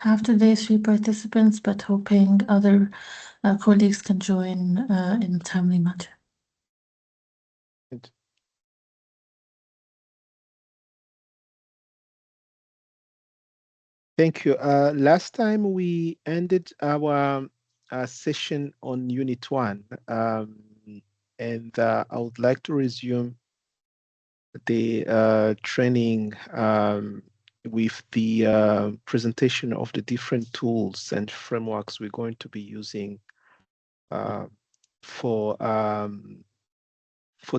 have today's 3 participants, but hoping other colleagues can join in a timely manner. Good. Thank you. Last time we ended our session on Unit 1, and I would like to resume the training with the presentation of the different tools and frameworks we're going to be using for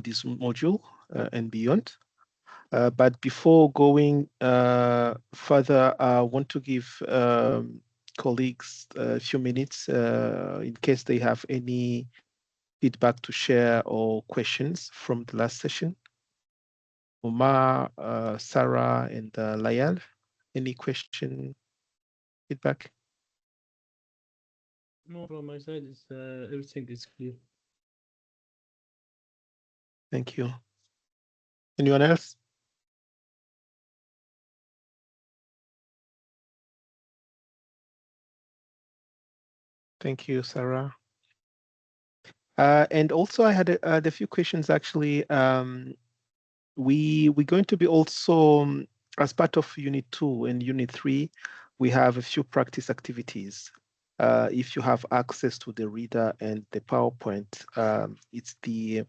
this module and beyond. But before going further, I want to give colleagues a few minutes in case they have any feedback to share or questions from the last session. Omar, Sarah, and Layal, any question, feedback? No, from my side, everything is clear. Thank you. Anyone else? Thank you, Sarah. And also I had a few questions actually. We're going to be also, as part of Unit 2 and Unit 3, we have a few practice activities. If you have access to the reader and the PowerPoint, it's the,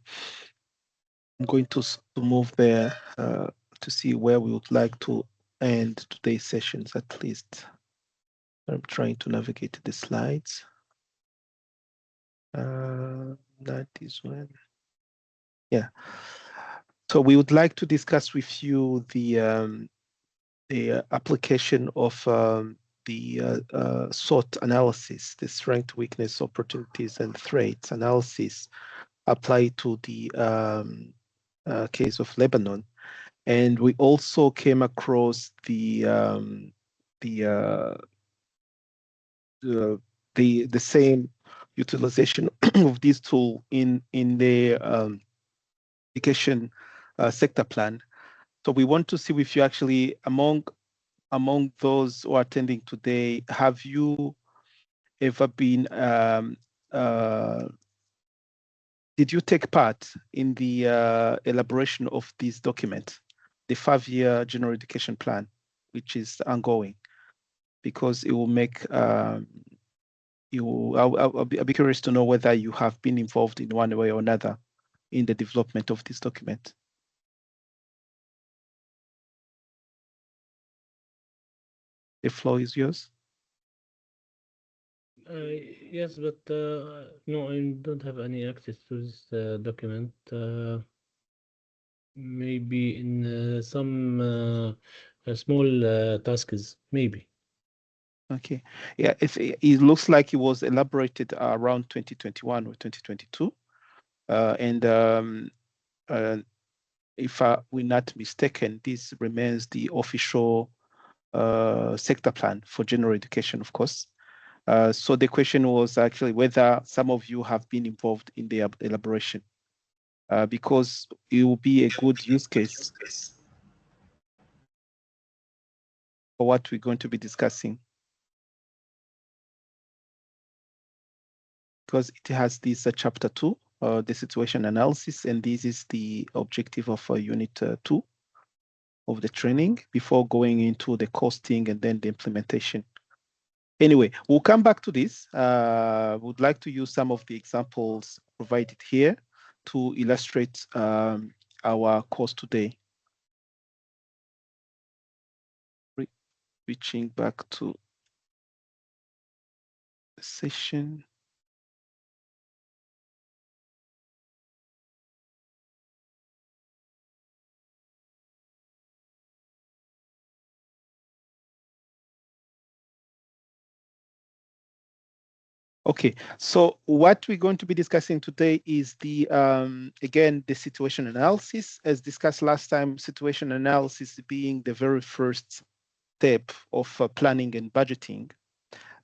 I'm going to move there to see where we would like to end today's sessions at least. I'm trying to navigate the slides. That is when, yeah. So we would like to discuss with you the application of the SWOT analysis, the strength, weakness, opportunities, and threats analysis applied to the case of Lebanon. And we also came across the same utilization of this tool in the education sector plan. So we want to see if you actually, among those who are attending today, have you ever been, did you take part in the elaboration of this document, the 5-year general education plan, which is ongoing? Because it will make, I'll be curious to know whether you have been involved in one way or another in the development of this document. The floor is yours. Yes, but no, I don't have any access to this document. Maybe in some small tasks, maybe. Okay, yeah, it looks like it was elaborated around 2021 or 2022, and if we're not mistaken, this remains the official sector plan for general education, of course. So the question was actually whether some of you have been involved in the elaboration, because it will be a good use case for what we're going to be discussing. Because it has this chapter 2, the situation analysis, and this is the objective of unit 2 of the training before going into the costing and then the implementation. Anyway, we'll come back to this. Would like to use some of the examples provided here to illustrate our course today. Reaching back to the session. Okay, so what we're going to be discussing today is the, again, the situation analysis. As discussed last time, situation analysis being the very first step of planning and budgeting.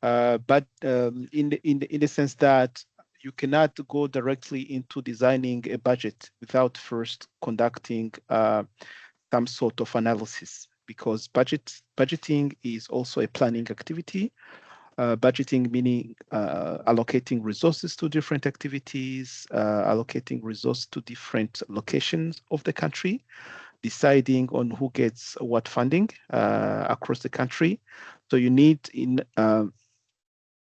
But in the sense that you cannot go directly into designing a budget without first conducting some sort of analysis because budgeting is also a planning activity. Budgeting meaning allocating resources to different activities, allocating resources to different locations of the country, deciding on who gets what funding across the country. So you need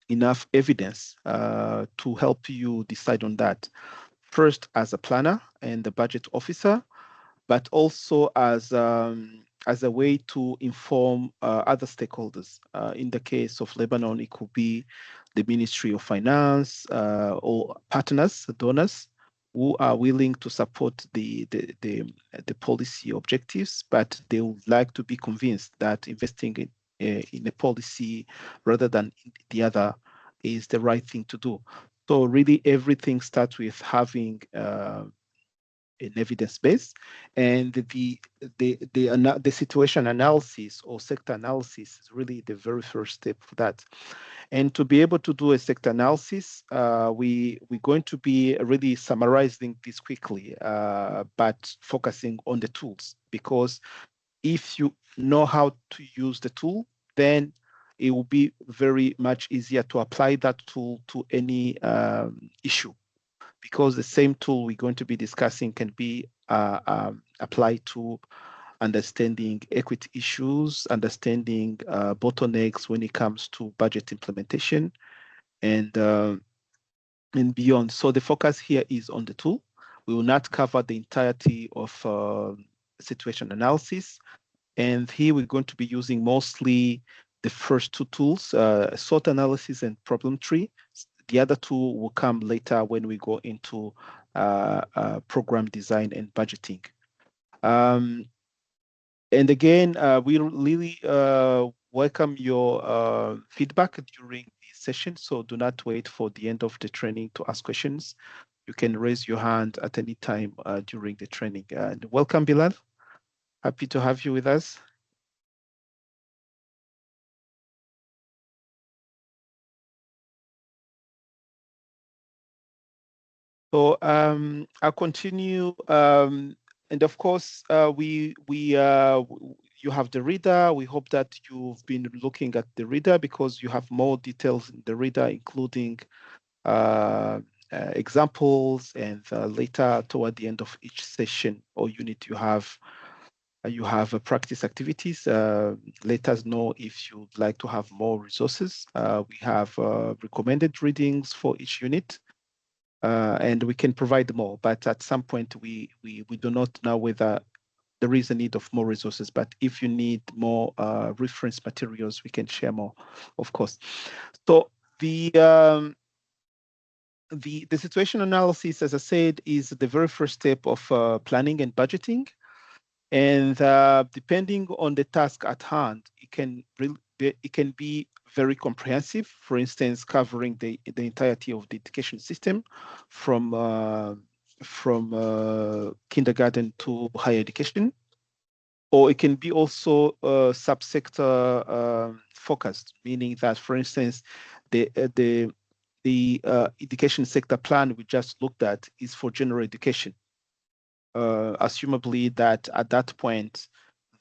enough evidence to help you decide on that. First, as a planner and the budget officer, but also as a way to inform other stakeholders. In the case of Lebanon, it could be the Ministry of Finance or partners, donors, who are willing to support the policy objectives, but they would like to be convinced that investing in a policy rather than the other is the right thing to do. So really, everything starts with having an evidence base, and the situation analysis or sector analysis is really the very first step for that. And to be able to do a sector analysis, we're going to be really summarizing this quickly, but focusing on the tools, because if you know how to use the tool, then it will be very much easier to apply that tool to any issue, because the same tool we're going to be discussing can be applied to understanding equity issues, understanding bottlenecks when it comes to budget implementation, and beyond. So the focus here is on the tool. We will not cover the entirety of situation analysis. And here we're going to be using mostly the first two tools, SWOT analysis and problem tree. The other two will come later when we go into program design and budgeting. And again, we really welcome your feedback during the session. So do not wait for the end of the training to ask questions. You can raise your hand at any time during the training. And welcome, Bilal. Happy to have you with us. So I'll continue, and of course you have the reader. We hope that you've been looking at the reader, because you have more details in the reader, including examples, and later toward the end of each session or unit you have practice activities. Let us know if you'd like to have more resources. We have recommended readings for each unit. And we can provide more, but at some point we do not know whether there is a need of more resources. But if you need more reference materials, we can share more, of course. So the situation analysis, as I said, is the very first step of planning and budgeting. And depending on the task at hand, it can be very comprehensive. For instance, covering the entirety of the education system, from kindergarten to higher education, or it can be also subsector focused, meaning that, for instance, the education sector plan we just looked at is for general education. Assumably that at that point,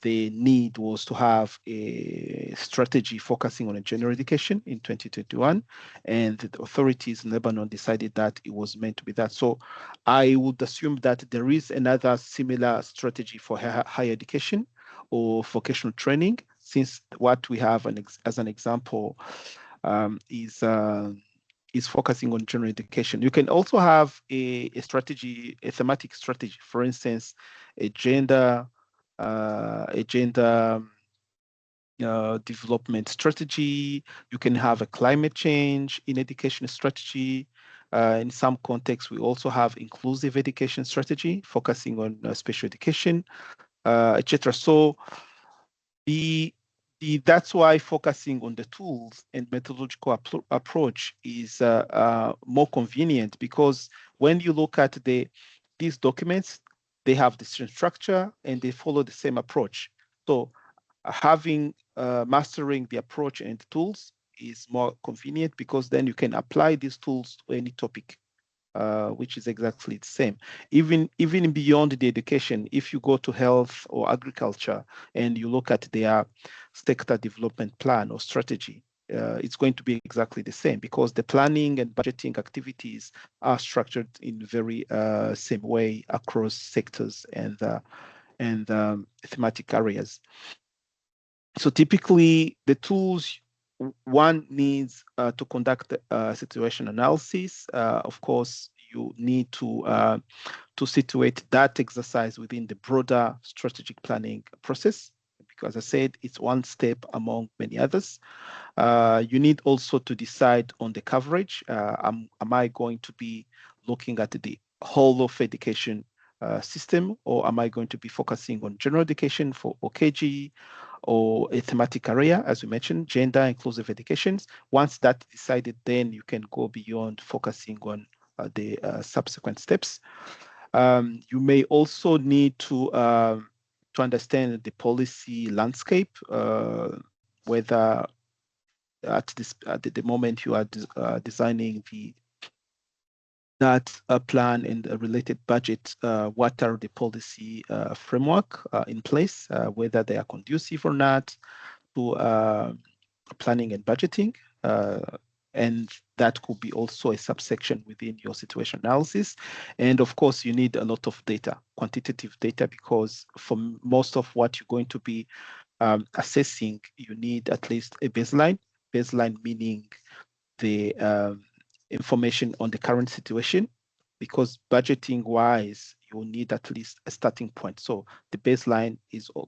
the need was to have a strategy focusing on a general education in 2021, and the authorities in Lebanon decided that it was meant to be that. So I would assume that there is another similar strategy for higher education or vocational training, since what we have as an example is focusing on general education. You can also have a strategy, a thematic strategy, for instance, a gender development strategy. You can have a climate change in education strategy. In some contexts, we also have inclusive education strategy, focusing on special education, etc. So that's why focusing on the tools and methodological approach is more convenient, because when you look at these documents, they have the same structure and they follow the same approach. So mastering the approach and the tools is more convenient, because then you can apply these tools to any topic which is exactly the same. Even beyond the education, if you go to health or agriculture and you look at their sector development plan or strategy, it's going to be exactly the same, because the planning and budgeting activities are structured in very same way across sectors and thematic areas. So typically, the tools one needs to conduct a situation analysis. Of course, you need to situate that exercise within the broader strategic planning process, because I said it's one step among many others. You need also to decide on the coverage. Am I going to be looking at the whole of education system, or am I going to be focusing on general education for OKG, or a thematic area, as we mentioned, gender inclusive educations? Once that's decided, then you can go beyond focusing on the subsequent steps. You may also need to understand the policy landscape, whether at the moment you are designing that plan and the related budget, what are the policy framework in place, whether they are conducive or not to planning and budgeting. And that could be also a subsection within your situation analysis. And of course, you need a lot of data, quantitative data, because for most of what you're going to be assessing, you need at least a baseline meaning the information on the current situation, because budgeting wise, you will need at least a starting point. So the baseline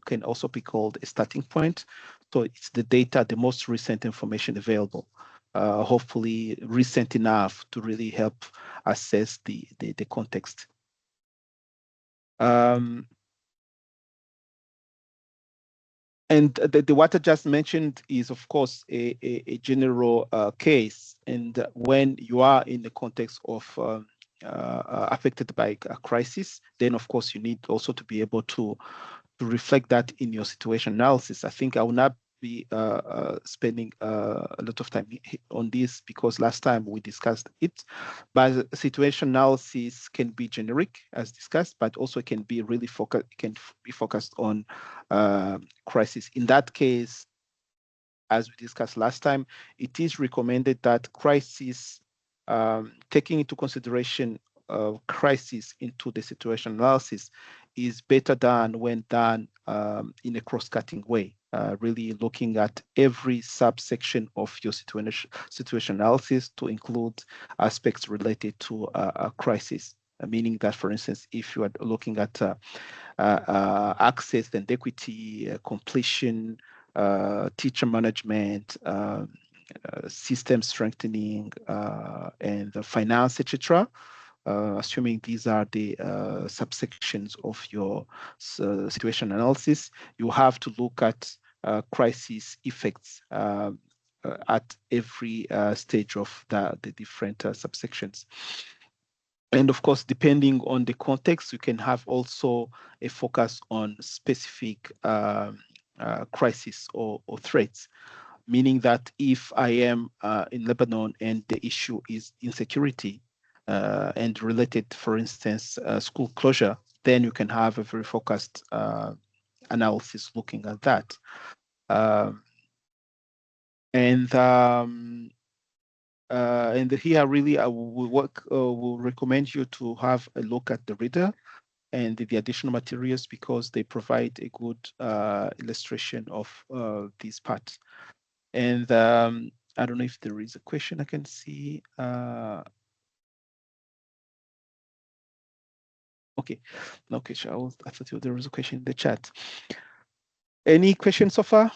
can also be called a starting point. So it's the data, the most recent information available, hopefully recent enough to really help assess the context. And the what I just mentioned is, of course, a general case. And when you are in the context of affected by a crisis, then of course you need also to be able to reflect that in your situation analysis. I think I will not be spending a lot of time on this, because last time we discussed it. But situation analysis can be generic, as discussed, but also can be really focused on crisis. In that case, as we discussed last time, it is recommended that crisis, taking into consideration crisis into the situation analysis, is better done when done in a cross-cutting way, really looking at every subsection of your situation analysis to include aspects related to a crisis. Meaning that, for instance, if you are looking at access and equity, completion, teacher management, system strengthening, and the finance, etc., assuming these are the subsections of your situation analysis, you have to look at crisis effects at every stage of the different subsections. And of course, depending on the context, you can have also a focus on specific crisis or threats. Meaning that if I am in Lebanon and the issue is insecurity and related, for instance, school closure, then you can have a very focused analysis looking at that. And here really I will recommend you to have a look at the reader and the additional materials, because they provide a good illustration of these parts. And I don't know if there is a question I can see. Okay, sure. I thought there was a question in the chat. Any questions so far?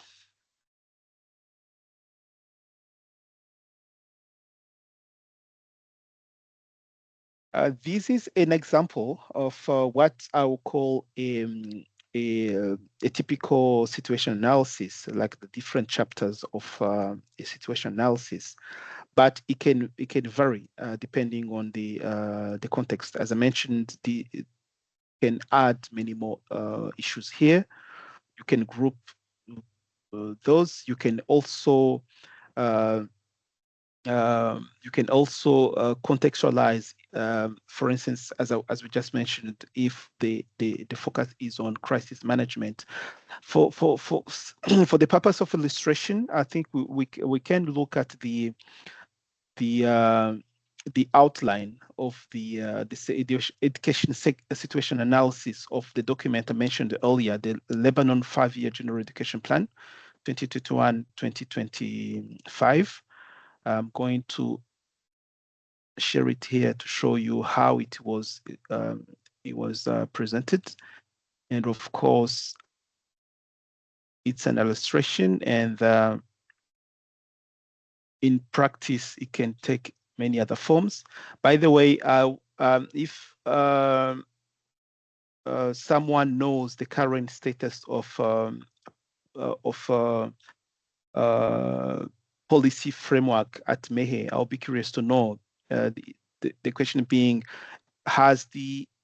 This is an example of what I will call a typical situation analysis, like the different chapters of a situation analysis. But it can vary depending on the context. As I mentioned, it can add many more issues here. You can group those. You can also you can also contextualize, for instance, as we just mentioned, if the focus is on crisis management. For for the purpose of illustration, I think we can look at the outline of the education situation analysis of the document I mentioned earlier, the Lebanon 5-year General Education Plan, 2021-2025. I'm going to share it here to show you how it was presented, and of course, it's an illustration, and in practice, it can take many other forms. By the way, if someone knows the current status of policy framework at MEHE, I'll be curious to know. The question being, has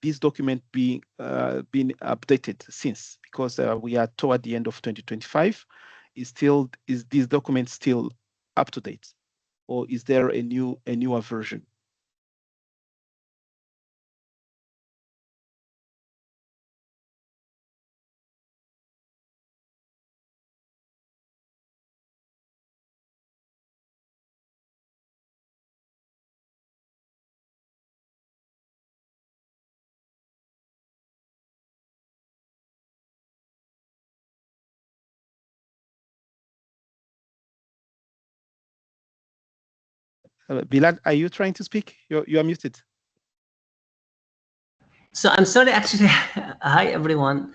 this document been updated since? Because we are toward the end of 2025. Is this document still up to date, or is there a newer version? Bilal, are you trying to speak? You are muted. So I'm sorry, actually. Hi, everyone.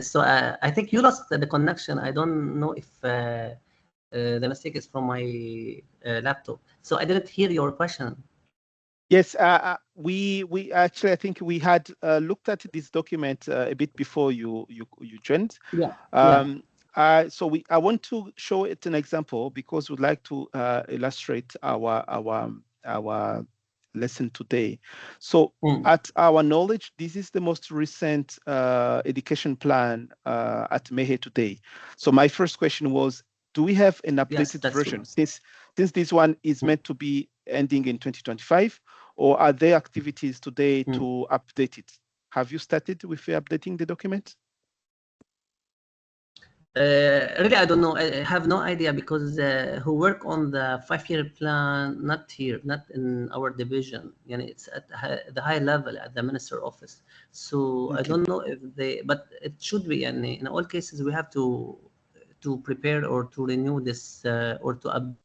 So I think you lost the connection. I don't know if the mistake is from my laptop. So I didn't hear your question. Yes, we actually, I think we had looked at this document a bit before you joined. Yeah. So I want to show it an example because we'd like to illustrate our lesson today. So at our knowledge, this is the most recent education plan at MEHE today. So my first question was, do we have an updated version since this one is meant to be ending in 2025, or are there activities today to update it? Have you started with updating the document? Really, I don't know. I have no idea because who work on the 5-year plan, not here, not in our division. You know, it's at the high level at the minister office. So okay. I don't know if they, but it should be. And in all cases, we have to prepare or to renew this or to update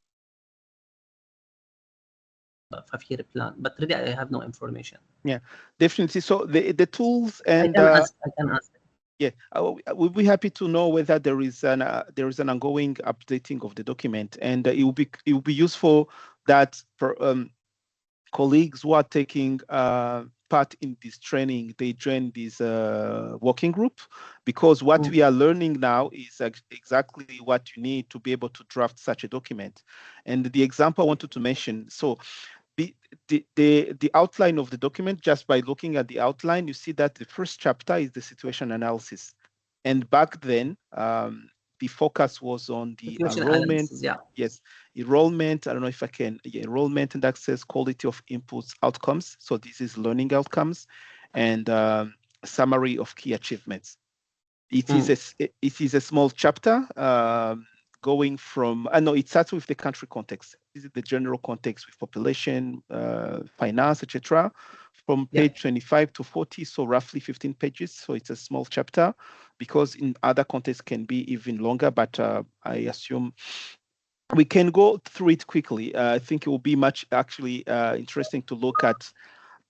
5-year plan. But really, I have no information. Yeah, definitely. So the tools and I can ask. Yeah, we'll be happy to know whether there is an ongoing updating of the document, and it will be useful that for colleagues who are taking part in this training, they join this working group, because what we are learning now is exactly what you need to be able to draft such a document. And the example I wanted to mention, so the outline of the document, just by looking at the outline, you see that the first chapter is the situation analysis. And back then, the focus was on the enrollment. Yeah. Yes, enrollment. I don't know if I can. Yeah, enrollment and access, quality of inputs, outcomes. So this is learning outcomes, and summary of key achievements. It is a small chapter. Going from, no, it starts with the country context. This is the general context with population, finance, etc. From page 25 to 40, so roughly 15 pages. So it's a small chapter, because in other contexts can be even longer, but I assume we can go through it quickly. I think it will be much actually interesting to look at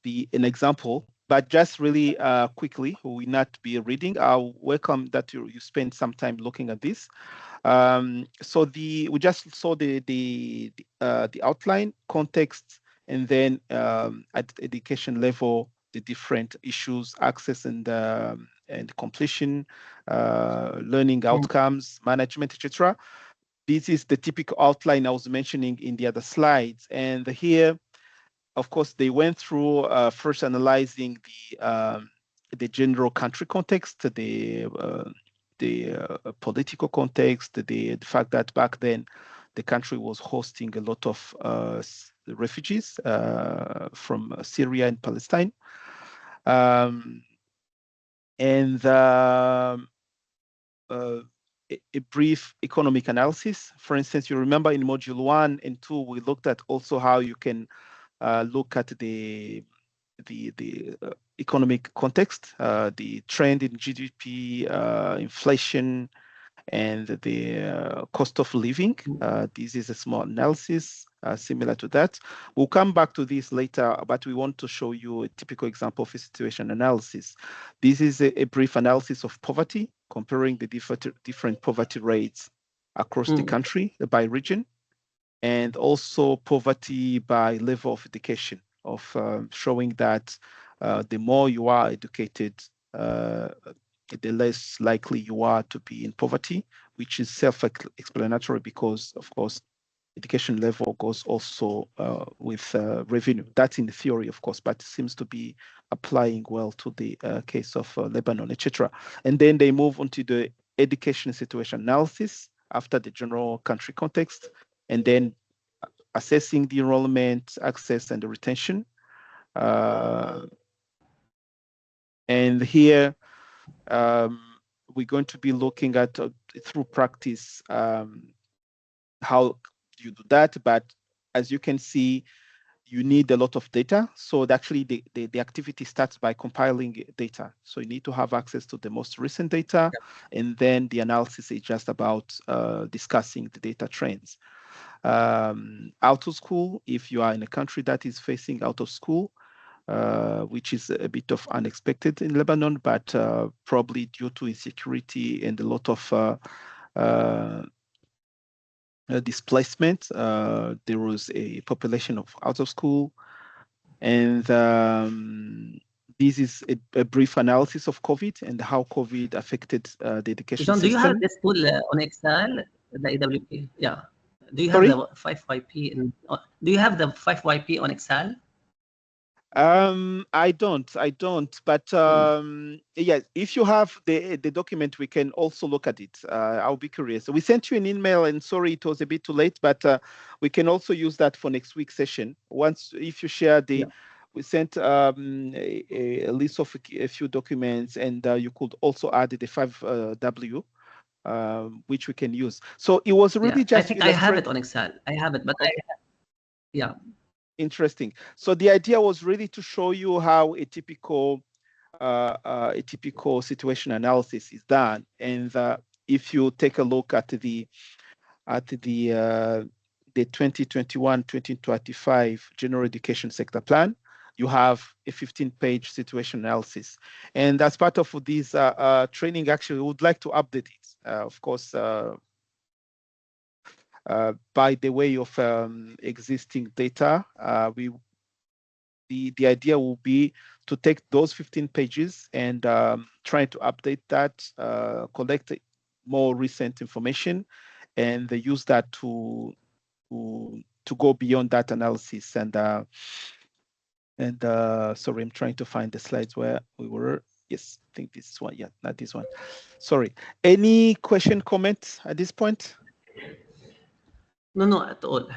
an example, but just really quickly, we will not be reading. I'll welcome that you spend some time looking at this. So we just saw the outline, context, and then at education level, the different issues, access and completion, learning outcomes, management, etc. This is the typical outline I was mentioning in the other slides, and here, of course, they went through first analyzing the general country context, the the political context, the fact that back then the country was hosting a lot of refugees from Syria and Palestine. And a brief economic analysis. For instance, you remember in module 1 and 2, we looked at also how you can look at the economic context, the trend in GDP, inflation, and the cost of living. This is a small analysis similar to that. We'll come back to this later, but we want to show you a typical example of a situation analysis. This is a brief analysis of poverty, comparing the different poverty rates across the country by region, and also poverty by level of education, of showing that the more you are educated, the less likely you are to be in poverty, which is self-explanatory because, of course, education level goes also with revenue. That's in the theory, of course, but it seems to be applying well to the case of Lebanon, etc. And then they move on to the education situation analysis after the general country context, and then assessing the enrollment, access, and the retention. And here, we're going to be looking at through practice how you do that. But as you can see, you need a lot of data. So actually the activity starts by compiling data. So you need to have access to the most recent data. And then the analysis is just about discussing the data trends. Out of school, if you are in a country that is facing out of school, which is a bit of unexpected in Lebanon, but probably due to insecurity and a lot of displacement, there was a population of out of school. And this is a brief analysis of COVID and how COVID affected the education John, system. do you have this tool on Excel, the AWP? Yeah. Do you have Sorry? the 5YP do you have the 5YP on Excel? I don't, but yeah, if you have the document, we can also look at it. I'll be curious. We sent you an email, and sorry, it was a bit too late, but we can also use that for next week's session. Once, if you share the, we sent a list of a few documents, and you could also add the 5W. Which we can use. So it was really just. I think I have it on Excel. I have it, but okay. Yeah. Interesting. So the idea was really to show you how a typical situation analysis is done. And if you take a look at the 2021-2025 General Education Sector Plan, you have a 15-page situation analysis. And as part of this training, actually, we would like to update it, of course, by the way of existing data. The idea will be to take those 15 pages and try to update that, collect more recent information, and use that to go beyond that analysis. And sorry, I'm trying to find the slides where we were. Yes, I think this one. Yeah, not this one. Sorry. Any question, comment at this point? No, at all.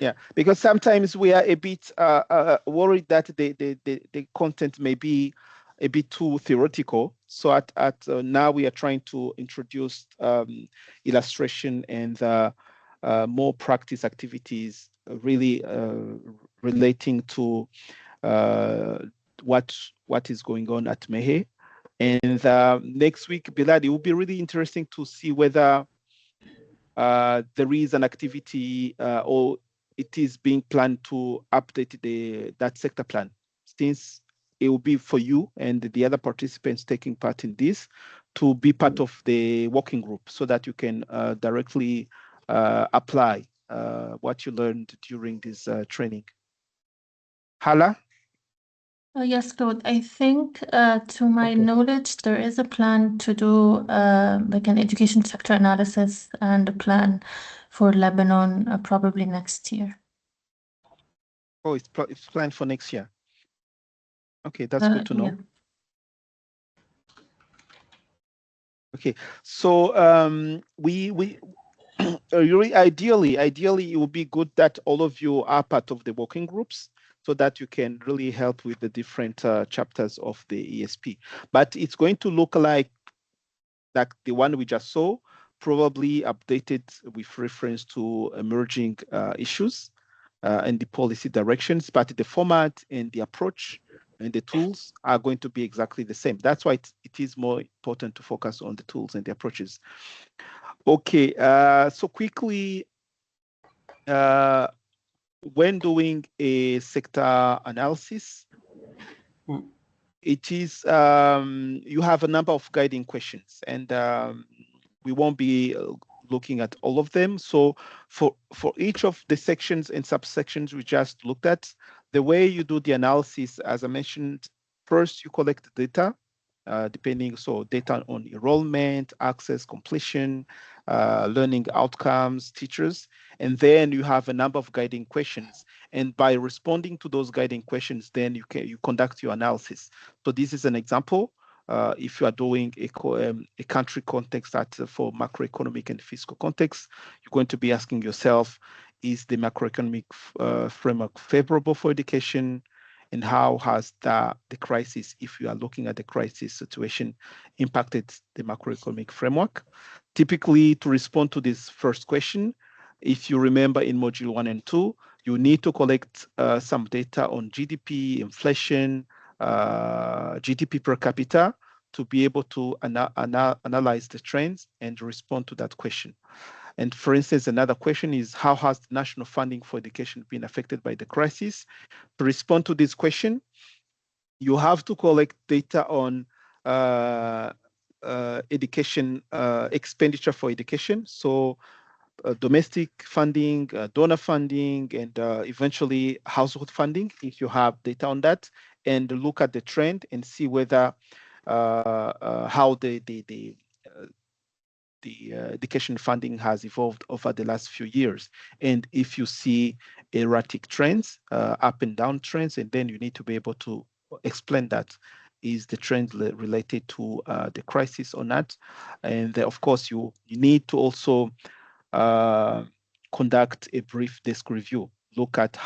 Yeah, because sometimes we are a bit worried that the content may be a bit too theoretical. So at now we are trying to introduce illustration and more practice activities, really relating to what is going on at Mehe. And next week, Bilal, it will be really interesting to see whether there is an activity or it is being planned to update that sector plan, since it will be for you and the other participants taking part in this to be part of the working group, so that you can directly apply what you learned during this training. Hala? Yes, Claude. I think, to my knowledge, there is a plan to do like an education sector analysis and a plan for Lebanon probably next year. Oh, it's planned for next year. Okay, that's good to know. Yeah. Okay, so we really ideally it would be good that all of you are part of the working groups so that you can really help with the different chapters of the ESP. But it's going to look like the one we just saw, probably updated with reference to emerging issues and the policy directions, but the format and the approach and the tools are going to be exactly the same. That's why it is more important to focus on the tools and the approaches. Okay, so quickly, when doing a sector analysis, it is you have a number of guiding questions, and we won't be looking at all of them. So for each of the sections and subsections we just looked at, the way you do the analysis, as I mentioned, first you collect the data, data on enrollment, access, completion, learning outcomes, teachers, and then you have a number of guiding questions. And by responding to those guiding questions, then you conduct your analysis. So this is an example. If you are doing a country context for macroeconomic and fiscal context, you're going to be asking yourself, is the macroeconomic framework favorable for education? And how has the crisis, if you are looking at the crisis situation, impacted the macroeconomic framework? Typically, to respond to this first question, if you remember in module 1 and 2, you need to collect some data on GDP, inflation, GDP per capita to be able to analyze the trends and respond to that question. And for instance, another question is, how has the national funding for education been affected by the crisis? To respond to this question, you have to collect data on education expenditure for education. So domestic funding, donor funding, and eventually household funding, if you have data on that, and look at the trend and see whether how the education funding has evolved over the last few years. And if you see erratic trends, up and down trends, and then you need to be able to explain that. Is the trend related to the crisis or not? And of course, you need to also conduct a brief desk review. Look at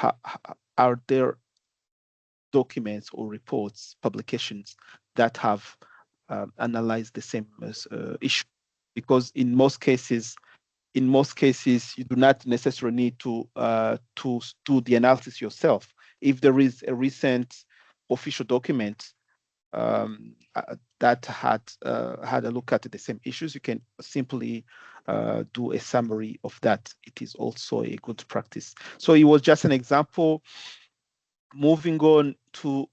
are there documents or reports, publications that have analyzed the same issue, because in most cases, you do not necessarily need to do the analysis yourself. If there is a recent official document that had a look at the same issues, you can simply do a summary of that. It is also a good practice. So it was just an example. Moving on to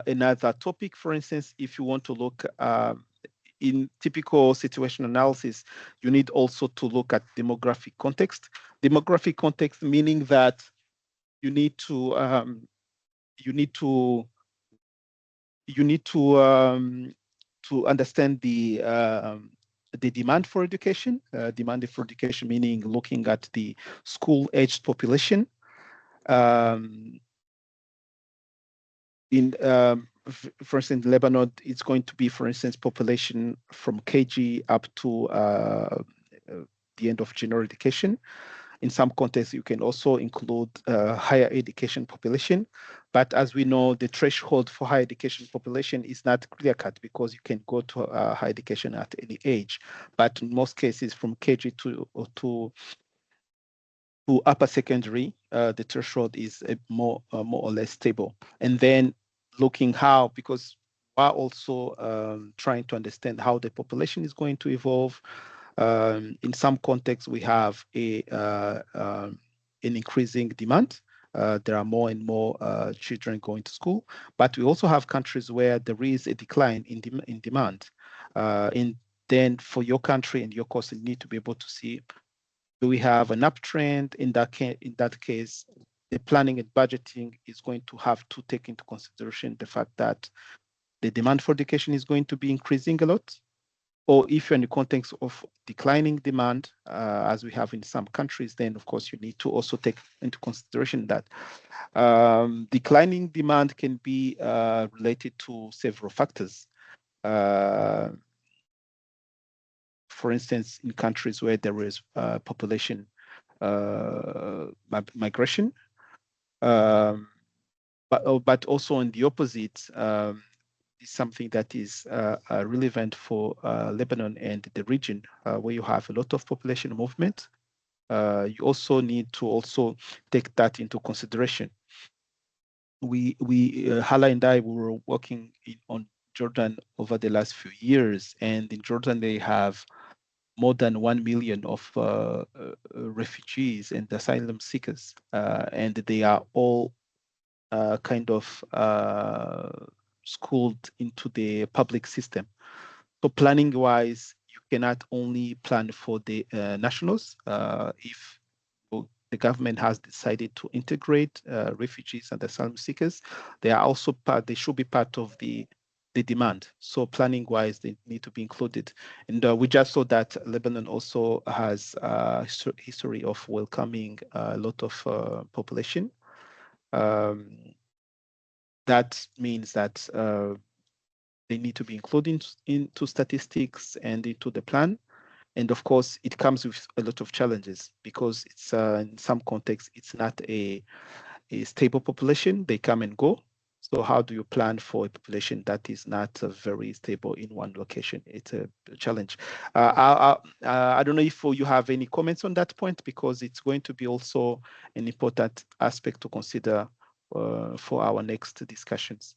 another topic, for instance, if you want to look in typical situation analysis, you need also to look at demographic context. Demographic context meaning that you need to understand the demand for education. Demand for education meaning looking at the school-aged population. For instance, in Lebanon, it's going to be, for instance, population from KG up to the end of general education. In some contexts, you can also include higher education population. But as we know, the threshold for higher education population is not clear-cut because you can go to higher education at any age. But in most cases, from KG to upper secondary, the threshold is more or less stable. And then looking how, because we're also trying to understand how the population is going to evolve. In some contexts, we have an increasing demand. There are more and more children going to school, but we also have countries where there is a decline in demand. And then for your country and your course, you need to be able to see, do we have an uptrend? In that case, the planning and budgeting is going to have to take into consideration the fact that the demand for education is going to be increasing a lot. Or if you're in the context of declining demand, as we have in some countries, then of course you need to also take into consideration that declining demand can be related to several factors. for instance, in countries where there is population migration, but also on the opposite, is something that is relevant for Lebanon and the region, where you have a lot of population movement. You also need to also take that into consideration. Hala and I, we were working on Jordan over the last few years, and in Jordan they have more than 1 million of refugees and asylum seekers, and they are all kind of schooled into the public system. So planning-wise, you cannot only plan for the nationals. If the government has decided to integrate refugees and asylum seekers, they are also part. They should be part of the demand. So planning-wise, they need to be included. And we just saw that Lebanon also has a history of welcoming a lot of population. That means that they need to be included into statistics and into the plan. And of course, it comes with a lot of challenges because it's in some contexts, it's not a stable population. They come and go. So how do you plan for a population that is not very stable in one location? It's a challenge. I don't know if you have any comments on that point, because it's going to be also an important aspect to consider for our next discussions.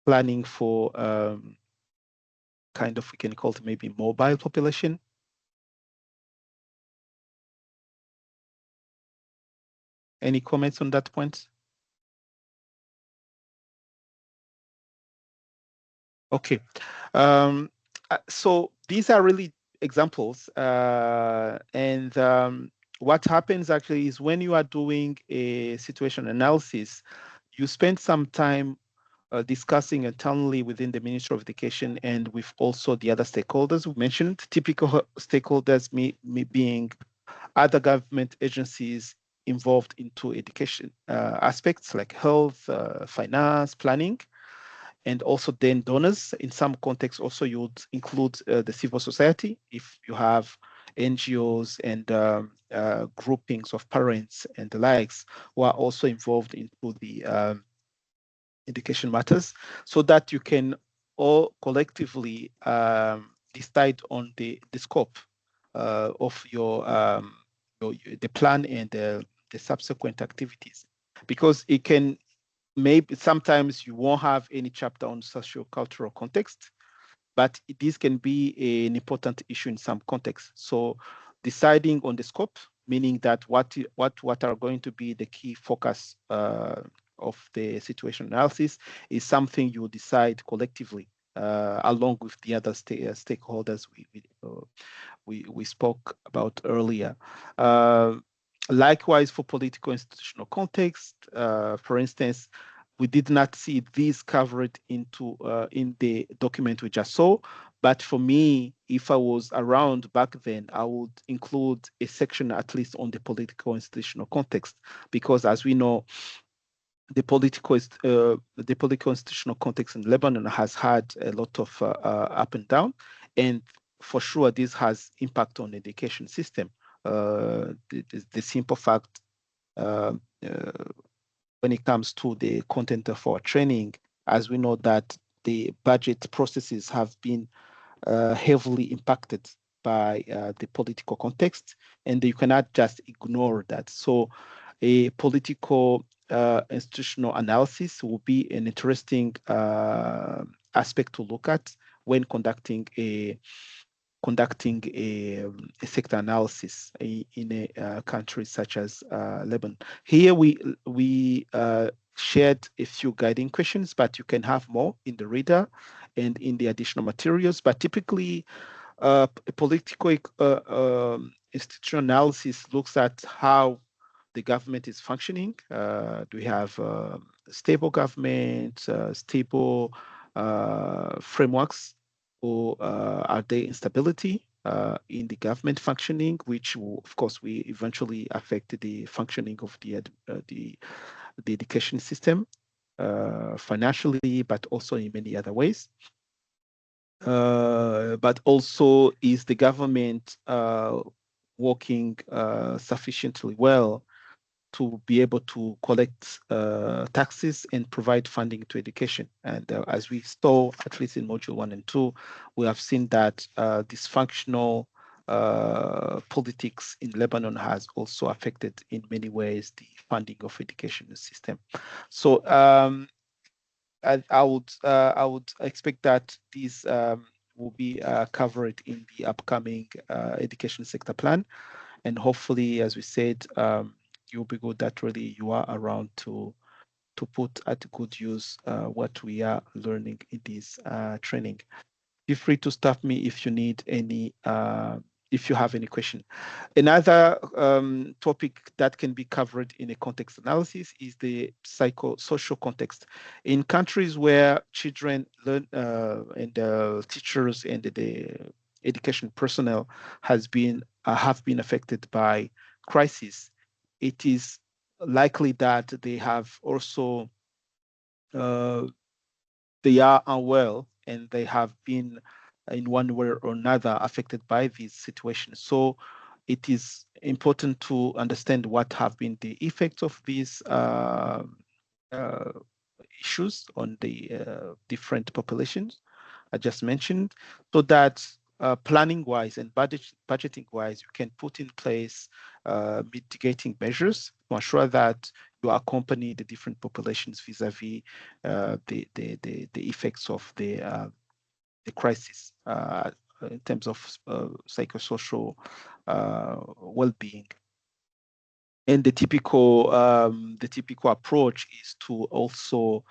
Planning for kind of, we can call it maybe mobile population. Any comments on that point? Okay, so these are really examples, and what happens actually is when you are doing a situation analysis, you spend some time discussing internally within the Ministry of Education and with also the other stakeholders we mentioned. Typical stakeholders being other government agencies involved into education aspects like health, finance, planning, and also then donors. In some contexts, also you would include the civil society if you have NGOs and groupings of parents and the likes who are also involved into the education matters, so that you can all collectively decide on the scope of the plan and the subsequent activities, because it can maybe sometimes you won't have any chapter on socio-cultural context, but this can be an important issue in some contexts. So deciding on the scope, meaning that what are going to be the key focus of the situation analysis, is something you decide collectively along with the other stakeholders we spoke about earlier. Likewise, for political institutional context, for instance, we did not see this covered into in the document we just saw. But for me, if I was around back then, I would include a section at least on the political institutional context, because as we know, the political institutional context in Lebanon has had a lot of up and down, and for sure this has impact on the education system. The simple fact when it comes to the content of our training, as we know that the budget processes have been heavily impacted by the political context, and you cannot just ignore that. So a political institutional analysis will be an interesting aspect to look at when conducting a sector analysis in a country such as Lebanon. Here we shared a few guiding questions, but you can have more in the reader and in the additional materials. But typically, political institutional analysis looks at how the government is functioning. Do we have stable government, stable frameworks, or are there instability in the government functioning, which will, of course, we eventually affect the functioning of the education system financially, but also in many other ways. but also, is the government working sufficiently well to be able to collect taxes and provide funding to education? And as we saw, at least in module 1 and 2, we have seen that dysfunctional politics in Lebanon has also affected in many ways the funding of education system. So I would expect that these will be covered in the upcoming education sector plan, and hopefully, as we said, you'll be good that really you are around to put at good use what we are learning in this training. Feel free to stop me if you need any, if you have any question. Another topic that can be covered in a context analysis is the psychosocial context. In countries where children learn and teachers and the education personnel have been affected by crisis, it is likely that they have also they are unwell and they have been in one way or another affected by these situations. So it is important to understand what have been the effects of these issues on the different populations I just mentioned, so that planning wise and budgeting wise, you can put in place mitigating measures to ensure that you accompany the different populations vis-a-vis the effects of the crisis in terms of psychosocial well-being. And the typical approach is to also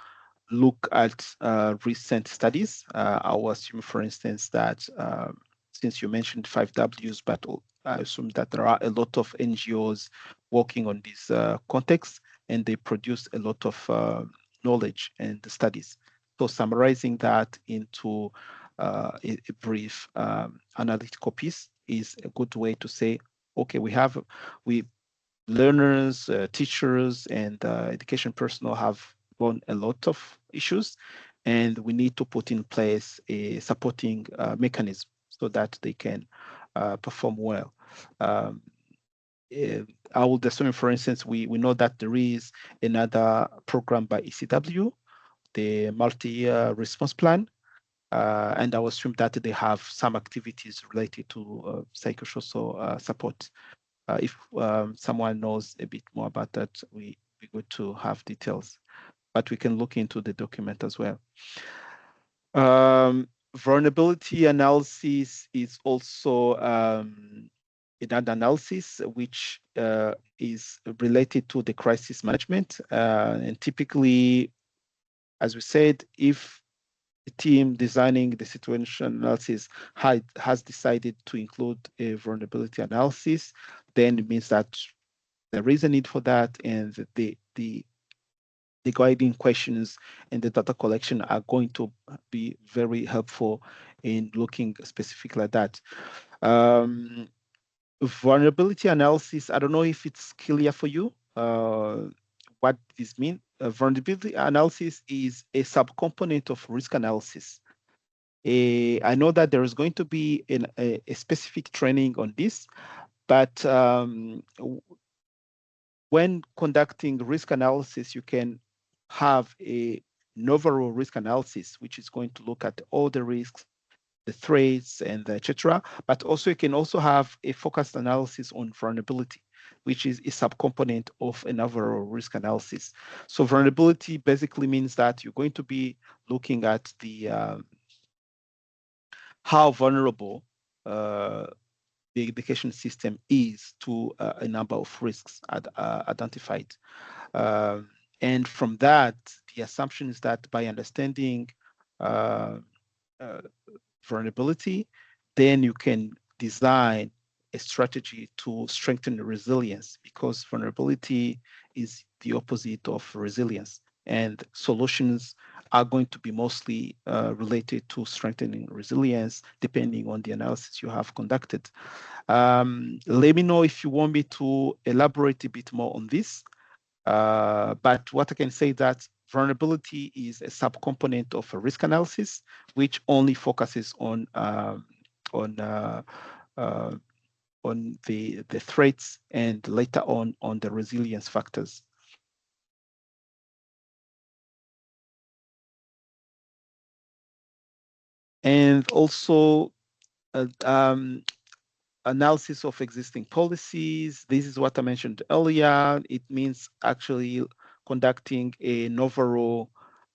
look at recent studies. I will assume, for instance, that since you mentioned 5 Ws, but I assume that there are a lot of NGOs working on this context, and they produce a lot of knowledge and studies. So summarizing that into a brief analytical piece is a good way to say, okay, we learners, teachers, and education personnel have won a lot of issues, and we need to put in place a supporting mechanism so that they can perform well. I will assume, for instance, we know that there is another program by ECW, the multi-year response plan, and I will assume that they have some activities related to psychosocial support. If someone knows a bit more about that, we're good to have details, but we can look into the document as well. Vulnerability analysis is also an analysis which is related to the crisis management. And typically, as we said, if the team designing the situation analysis has decided to include a vulnerability analysis, then it means that there is a need for that, and the guiding questions and the data collection are going to be very helpful in looking specifically at that. Vulnerability analysis, I don't know if it's clear for you what this means. Vulnerability analysis is a subcomponent of risk analysis. I know that there is going to be a specific training on this, but when conducting risk analysis, you can have an overall risk analysis, which is going to look at all the risks, the threats, and etc. But also, you can also have a focused analysis on vulnerability, which is a subcomponent of an overall risk analysis. So vulnerability basically means that you're going to be looking at the how vulnerable the education system is to a number of risks identified. And from that, the assumption is that by understanding vulnerability, then you can design a strategy to strengthen resilience, because vulnerability is the opposite of resilience. And solutions are going to be mostly related to strengthening resilience, depending on the analysis you have conducted. Let me know if you want me to elaborate a bit more on this. But what I can say that vulnerability is a subcomponent of a risk analysis, which only focuses on the threats and later on the resilience factors. And also analysis of existing policies. This is what I mentioned earlier. It means actually conducting an overall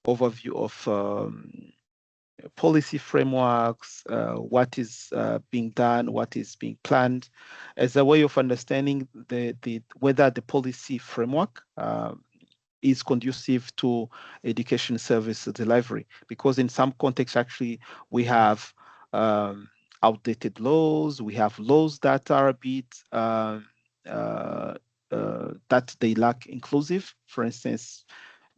overview of policy frameworks, what is being done, what is being planned, as a way of understanding whether the policy framework is conducive to education service delivery. Because in some contexts, actually, we have outdated laws, we have laws that are a bit that they lack inclusive. For instance,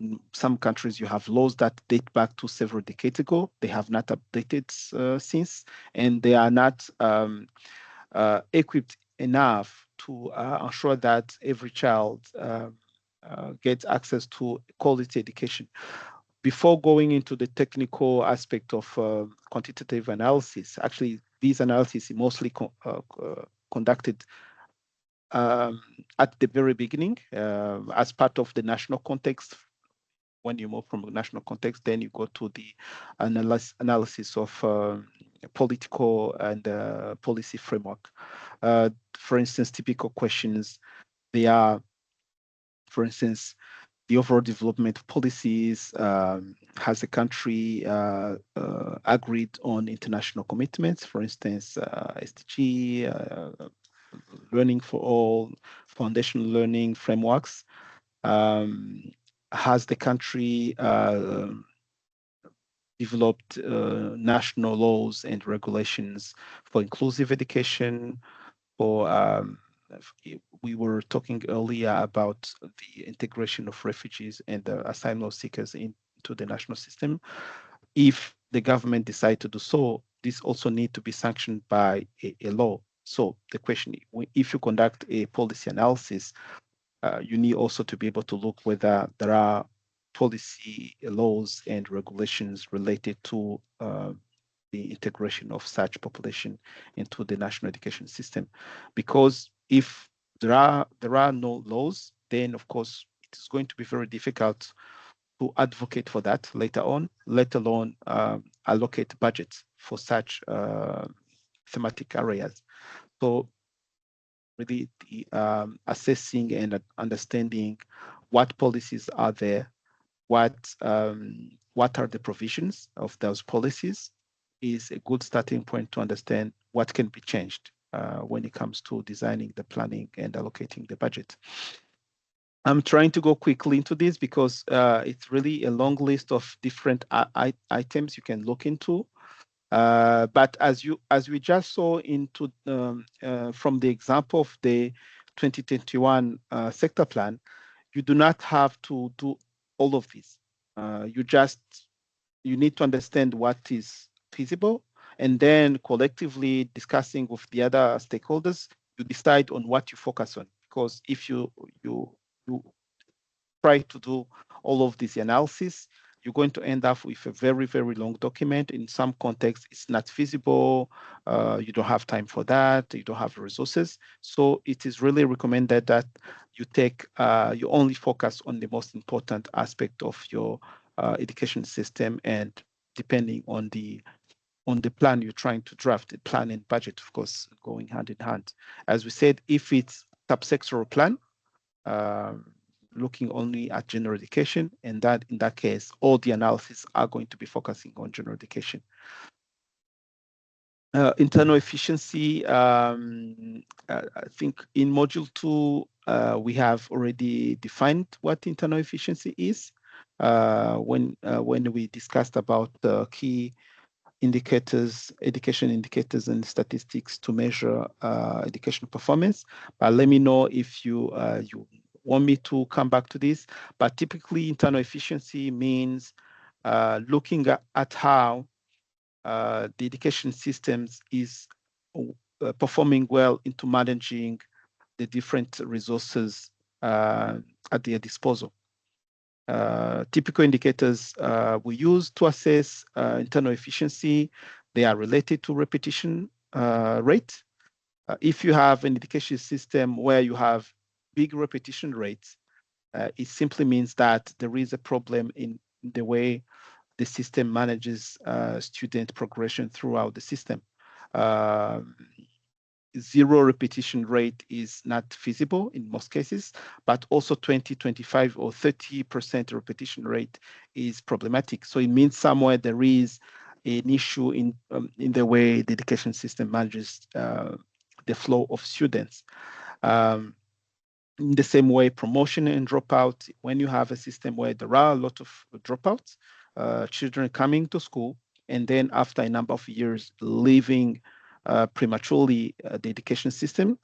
in some countries you have laws that date back to several decades ago. They have not updated since, and they are not equipped enough to ensure that every child gets access to quality education. Before going into the technical aspect of quantitative analysis, actually these analyses are mostly conducted at the very beginning as part of the national context. When you move from a national context, then you go to the analysis of political and policy framework. For instance, typical questions, they are, for instance, the overall development of policies. Has the country agreed on international commitments? For instance, SDG, learning for all, foundational learning frameworks. Has the country developed national laws and regulations for inclusive education? For we were talking earlier about the integration of refugees and asylum seekers into the national system. If the government decide to do so, this also need to be sanctioned by a law. So the question, if you conduct a policy analysis, you need also to be able to look whether there are policy laws and regulations related to the integration of such population into the national education system. Because if there are no laws, then of course it is going to be very difficult to advocate for that later on, let alone allocate budgets for such thematic areas. So really assessing and understanding what policies are there, what are the provisions of those policies, is a good starting point to understand what can be changed when it comes to designing the planning and allocating the budget. I'm trying to go quickly into this because it's really a long list of different items you can look into. But as we just saw into from the example of the 2021 sector plan, you do not have to do all of this. You need to understand what is feasible, and then collectively discussing with the other stakeholders, you decide on what you focus on. Because if you try to do all of this analysis, you're going to end up with a very, very long document. In some contexts, it's not feasible. You don't have time for that. You don't have resources. So it is really recommended that you you only focus on the most important aspect of your education system, and depending on the plan you're trying to draft, the plan and budget, of course, going hand in hand. As we said, if it's subsectoral plan, looking only at general education, and that in that case, all the analysis are going to be focusing on general education. Internal efficiency, I think in module 2, we have already defined what internal efficiency is when we discussed about the key indicators, education indicators and statistics to measure educational performance. But let me know if you want me to come back to this. But typically internal efficiency means looking at how the education systems is performing well into managing the different resources at their disposal. Typical indicators we use to assess internal efficiency. They are related to repetition rate. If you have an education system where you have big repetition rates, it simply means that there is a problem in the way the system manages student progression throughout the system. Zero repetition rate is not feasible in most cases, but also 20, 25, or 30% repetition rate is problematic. So it means somewhere there is an issue in the way the education system manages the flow of students. In the same way, promotion and dropout, when you have a system where there are a lot of dropouts, children coming to school, and then after a number of years leaving prematurely the education system,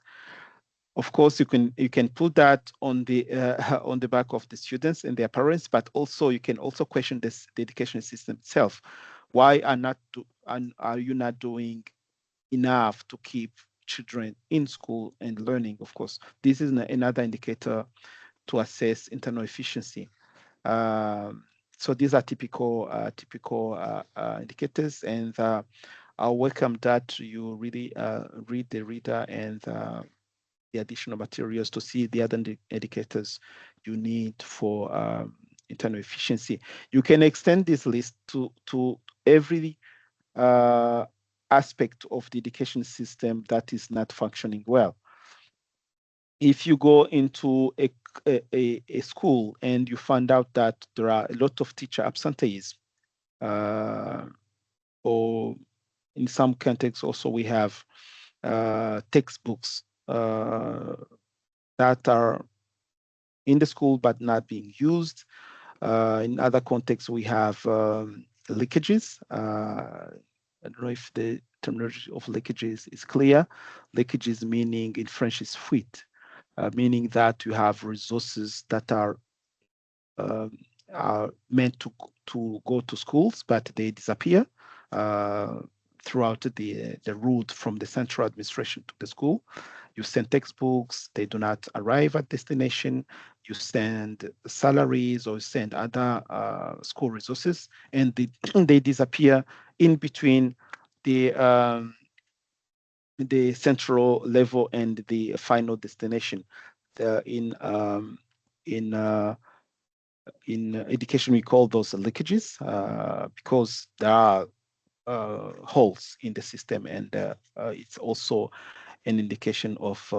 of course you can put that on the back of the students and their parents, but also you can also question the education system itself. Why are you not doing enough to keep children in school and learning? Of course, this is another indicator to assess internal efficiency. So these are typical indicators, and I'll welcome that you really read the reader and the additional materials to see the other indicators you need for internal efficiency. You can extend this list to every aspect of the education system that is not functioning well. If you go into a school and you find out that there are a lot of teacher absentees, or in some contexts also we have textbooks that are in the school but not being used. In other contexts we have leakages. I don't know if the terminology of leakages is clear. Leakages meaning in French is fuite, meaning that you have resources that are meant to go to schools, but they disappear throughout the route from the central administration to the school. You send textbooks, they do not arrive at destination. You send salaries or send other school resources, and they disappear in between the central level and the final destination. In education, we call those leakages because there are holes in the system, and it's also an indication of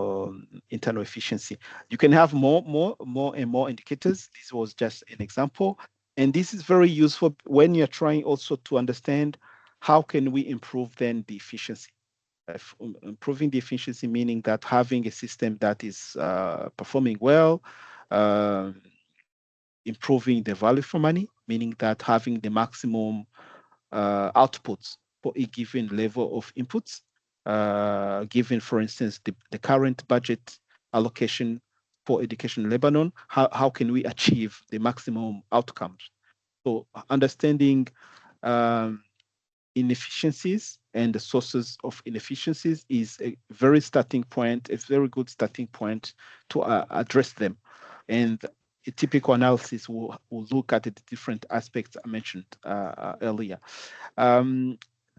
internal efficiency. You can have more and more indicators. This was just an example, and this is very useful when you're trying also to understand how can we improve then the efficiency. Improving the efficiency meaning that having a system that is performing well, improving the value for money, meaning that having the maximum outputs for a given level of inputs, given, for instance, the current budget allocation for education in Lebanon, how can we achieve the maximum outcomes? So understanding inefficiencies and the sources of inefficiencies is a very starting point, a very good starting point to address them. And a typical analysis will look at the different aspects I mentioned earlier.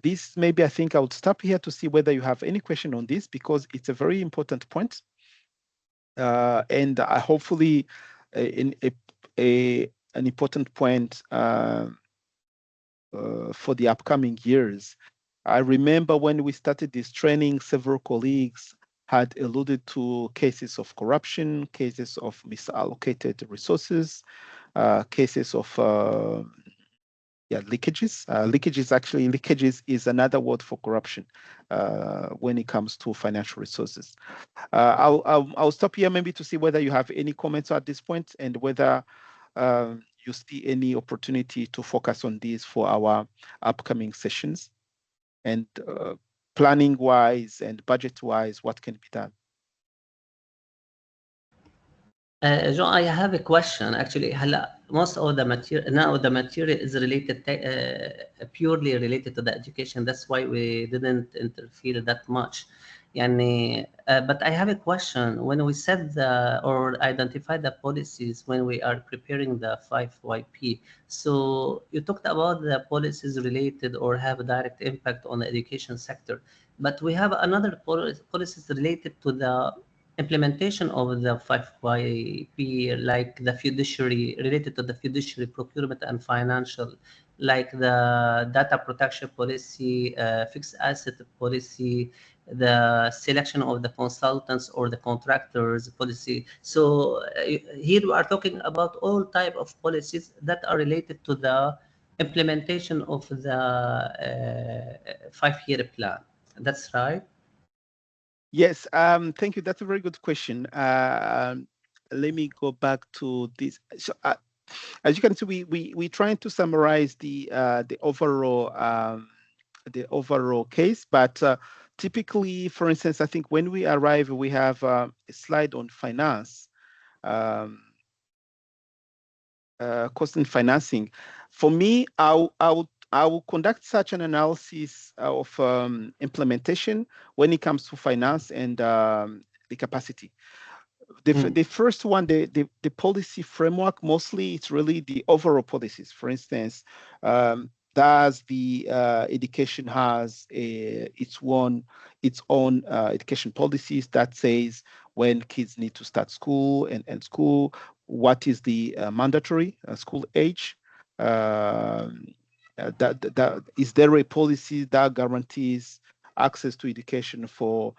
This maybe I think I would stop here to see whether you have any question on this, because it's a very important point. And hopefully an important point for the upcoming years. I remember when we started this training, several colleagues had alluded to cases of corruption, cases of misallocated resources, cases of leakages. Leakages is another word for corruption when it comes to financial resources. I'll stop here maybe to see whether you have any comments at this point, and whether you see any opportunity to focus on this for our upcoming sessions, and planning wise and budget wise, what can be done? John, I have a question. Actually, most of the material now, the material is related purely related to the education. That's why we didn't interfere that much. But I have a question. When we set or identify the policies when we are preparing the 5YP, so you talked about the policies related or have a direct impact on the education sector, but we have another policies related to the implementation of the 5YP, like the fiduciary, related to the fiduciary procurement and financial, like the data protection policy, fixed asset policy, the selection of the consultants or the contractors policy. So here we are talking about all type of policies that are related to the implementation of the 5-year plan. That's right. Yes, thank you. That's a very good question. Let me go back to this. So, as you can see, we trying to summarize the overall case, but typically, for instance, I think when we arrive, we have a slide on finance, cost and financing. For me, I will conduct such an analysis of implementation when it comes to finance and the capacity. The first one, the policy framework, mostly it's really the overall policies. For instance, does the education has its own education policies that says when kids need to start school and school, what is the mandatory school age? Is there a policy that guarantees access to education for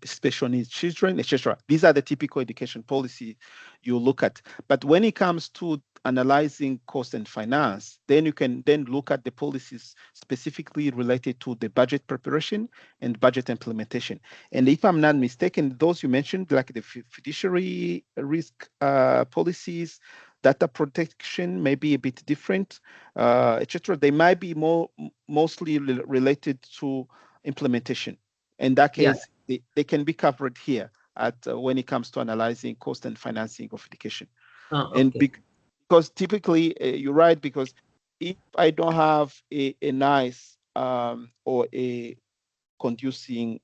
special needs children, etc.? These are the typical education policy you look at. But when it comes to analyzing cost and finance, then you can then look at the policies specifically related to the budget preparation and budget implementation. And if I'm not mistaken, those you mentioned, like the fiduciary risk policies, data protection may be a bit different, etc. They might be mostly related to implementation. In that case, they can be covered here at when it comes to analyzing cost and financing of education. Okay. And because typically, you're right, because if I don't have a nice or a conducive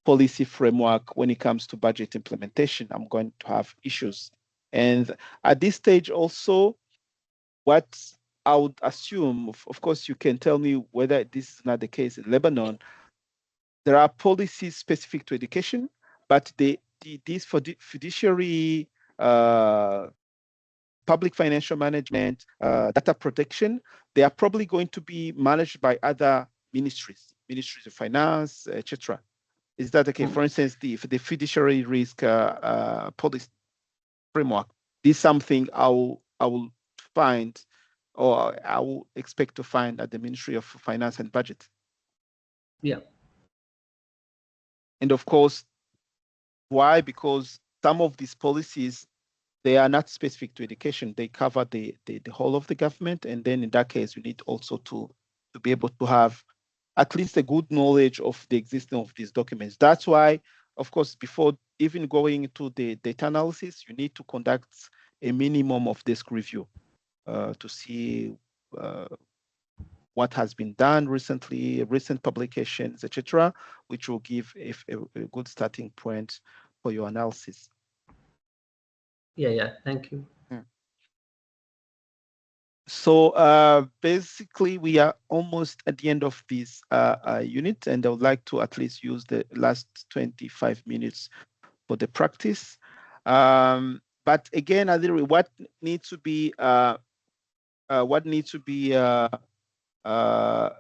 policy framework when it comes to budget implementation, I'm going to have issues. And at this stage also, what I would assume, of course, you can tell me whether this is not the case in Lebanon, there are policies specific to education, but these fiduciary public financial management, data protection, they are probably going to be managed by other ministries of finance, etc. Is that okay? For instance, the fiduciary risk policy framework, this is something I will find, or I will expect to find at the Ministry of Finance and Budget. Yeah. And of course, why? Because some of these policies, they are not specific to education. They cover the whole of the government. And then in that case, you need also to be able to have at least a good knowledge of the existence of these documents. That's why, of course, before even going into the data analysis, you need to conduct a minimum of desk review to see what has been done recently, recent publications, etc., which will give a good starting point for your analysis. Yeah, thank you. So basically, we are almost at the end of this unit, and I would like to at least use the last 25 minutes for the practice. But again, what needs to be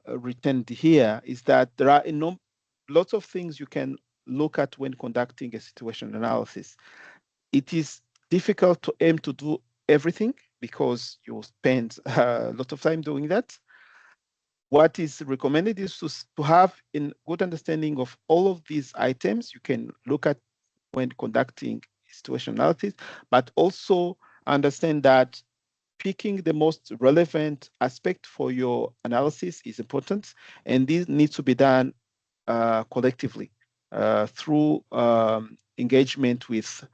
retained here is that there are lots of things you can look at when conducting a situation analysis. It is difficult to aim to do everything because you spend a lot of time doing that. What is recommended is to have a good understanding of all of these items you can look at when conducting situation analysis, but also understand that picking the most relevant aspect for your analysis is important, and this needs to be done collectively through engagement with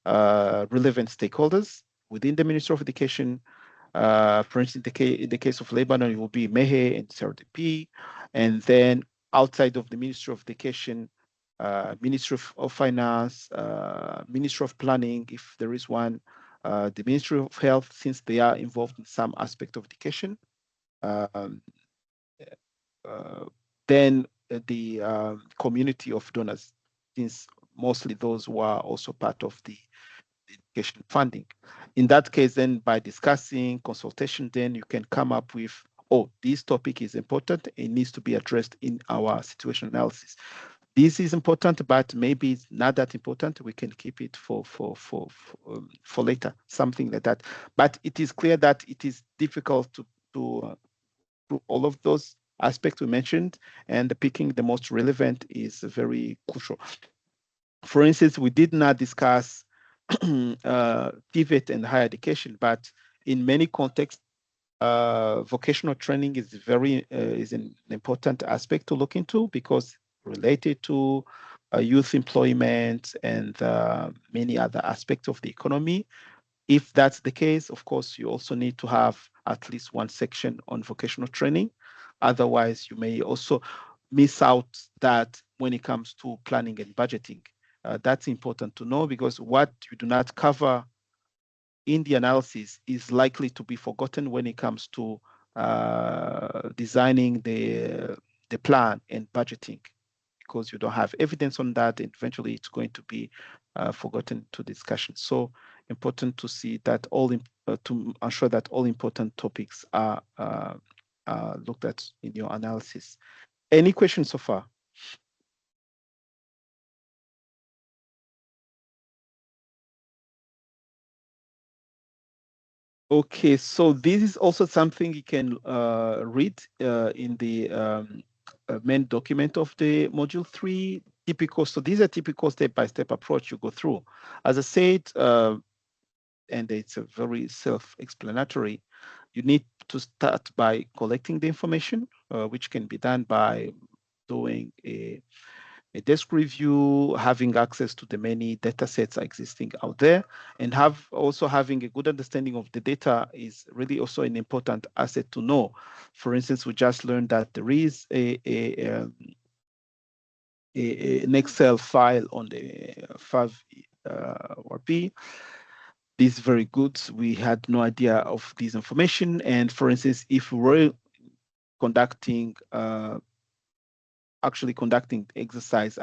relevant stakeholders within the Ministry of Education. For instance, in the case of Lebanon, it will be MEHE and CRDP, and then outside of the Ministry of Education, Ministry of Finance, Ministry of Planning, if there is one, the Ministry of Health, since they are involved in some aspect of education. Then the community of donors, since mostly those who are also part of the education funding. In that case, then by discussing consultation, then you can come up with, oh, this topic is important. It needs to be addressed in our situation analysis. This is important, but maybe it's not that important. We can keep it for later, something like that. But it is clear that it is difficult to all of those aspects we mentioned, and picking the most relevant is very crucial. For instance, we did not discuss TVET and higher education, but in many contexts, vocational training is is an important aspect to look into, because related to youth employment and many other aspects of the economy. If that's the case, of course, you also need to have at least one section on vocational training. Otherwise, you may also miss out that when it comes to planning and budgeting. That's important to know, because what you do not cover in the analysis is likely to be forgotten when it comes to designing the plan and budgeting, because you don't have evidence on that, and eventually it's going to be forgotten to discussion. So important to see that to ensure that all important topics are looked at in your analysis. Any questions so far? Okay, so this is also something you can read in the main document of the module 3. Typical. So these are typical step-by-step approach you go through. As I said, and it's a very self-explanatory, you need to start by collecting the information, which can be done by doing a desk review, having access to the many data sets existing out there, and also having a good understanding of the data is really also an important asset to know. For instance, we just learned that there is an Excel file on the FAV-RP. This is very good. We had no idea of this information. And for instance, if we were actually conducting the exercise,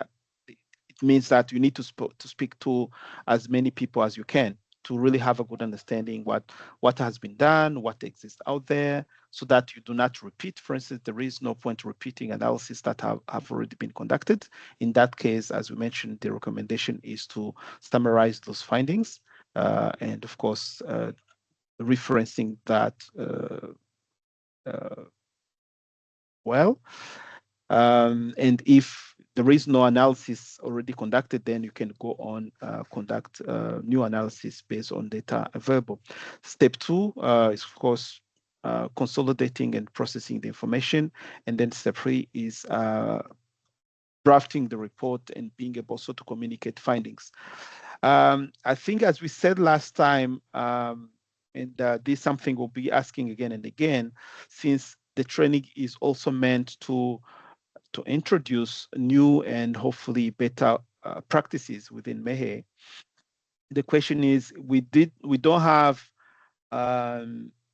it means that you need to speak to as many people as you can to really have a good understanding what has been done, what exists out there, so that you do not repeat. For instance, there is no point repeating analysis that have already been conducted. In that case, as we mentioned, the recommendation is to summarize those findings, and of course, referencing that well. And if there is no analysis already conducted, then you can go on conduct new analysis based on data available. Step 2 is, of course, consolidating and processing the information. And then step 3 is drafting the report and being able also to communicate findings. I think, as we said last time, and this is something we'll be asking again and again, since the training is also meant to introduce new and hopefully better practices within MEHE. The question is, we don't have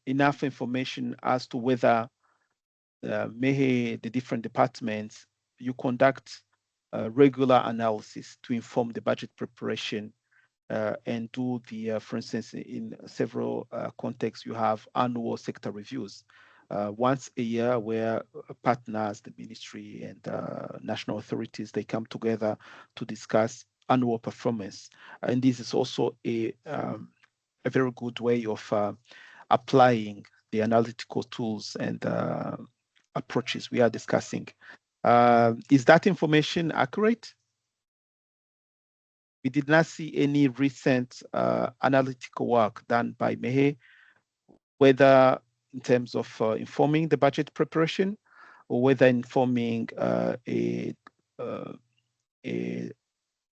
enough information as to whether MEHE, the different departments, you conduct regular analysis to inform the budget preparation and do the, for instance, in several contexts, you have annual sector reviews. Once a year, where partners, the ministry and national authorities, they come together to discuss annual performance. And this is also a very good way of applying the analytical tools and approaches we are discussing. Is that information accurate? We did not see any recent analytical work done by MEHE, whether in terms of informing the budget preparation, or whether informing a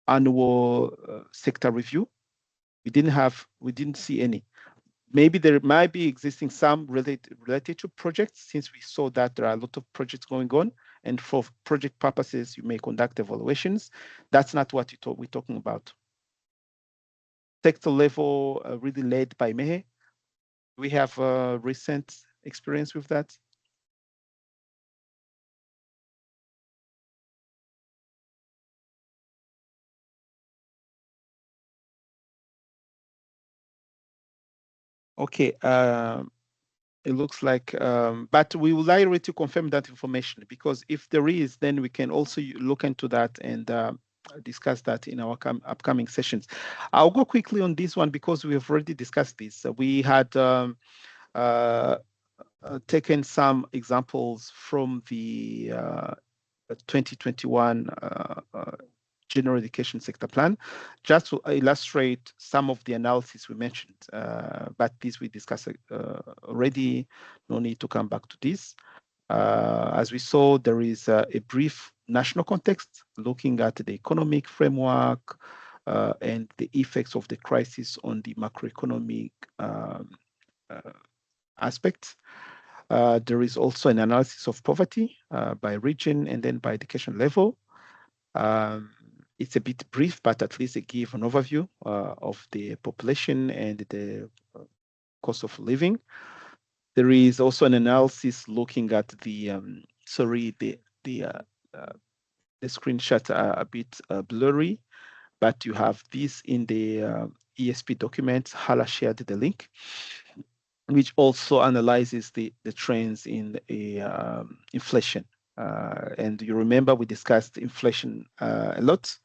annual sector review. We didn't see any. maybe there might be existing some related to projects, since we saw that there are a lot of projects going on, and for project purposes, you may conduct evaluations. That's not what we're talking about. Sector level, really led by Mehe. We have recent experience with that. Okay, it looks like, but we would like to confirm that information, because if there is, then we can also look into that and discuss that in our upcoming sessions. I'll go quickly on this one because we have already discussed this. We had taken some examples from the 2021 General Education Sector Plan, just to illustrate some of the analysis we mentioned, but this we discussed already, no need to come back to this. As we saw, there is a brief national context looking at the economic framework and the effects of the crisis on the macroeconomic aspects. There is also an analysis of poverty by region and then by education level. It's a bit brief, but at least it gives an overview of the population and the cost of living. There is also an analysis looking at the screenshot a bit blurry, but you have this in the ESP document. Hala shared the link, which also analyzes the trends in inflation. And you remember we discussed inflation a lot.